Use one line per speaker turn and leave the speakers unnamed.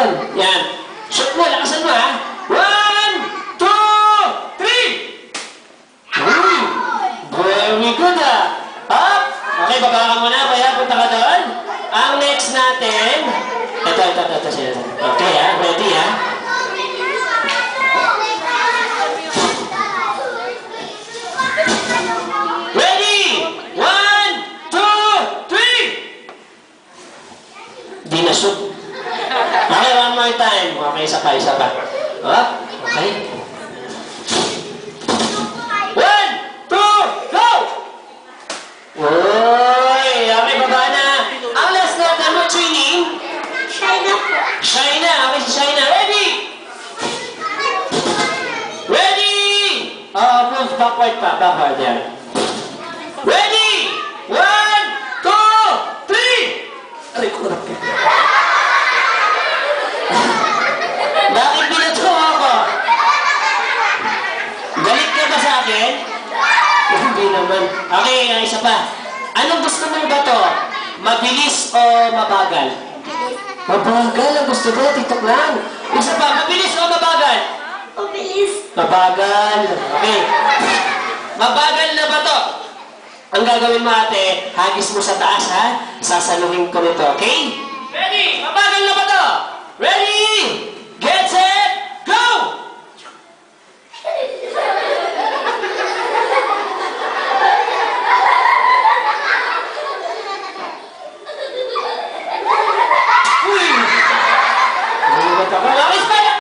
Yun. Yan. Shoot mo. Lakasan mo, ha? 1, 2, 3! Very good, ha? Up! Okay, baba ka muna. Kaya punta ka doon. Ang next natin... Ito. Okay, ha? Ready, ha? Ready! 1, 2, 3! Di na shoot. Okay, one more time. Okay, isa pa. Up. Okay. 1, 2, go! Uy! Okay, baba na. Ang last natin mo, training?
China po.
Shaina. Okay, si Shaina. Ready? Ready! Move backward pa. Backward yan. Ready? 1, 2, 3! Aray ko na. Bakit binato ako? Galit ka ba sa akin? Hindi naman. Okay, isa pa. Anong gusto mong bato? Mabilis o mabagal? Mabagal ang gusto ko. TikTok lang. Isa pa, mabilis o mabagal?
Mabilis.
Mabagal. Okay. Mabagal na bato. Ang gagawin mo, ate, hagis mo sa taas, ha? Sasaluhin ko nito, okay? Ready? Mabagal na bato. Ready? Get set!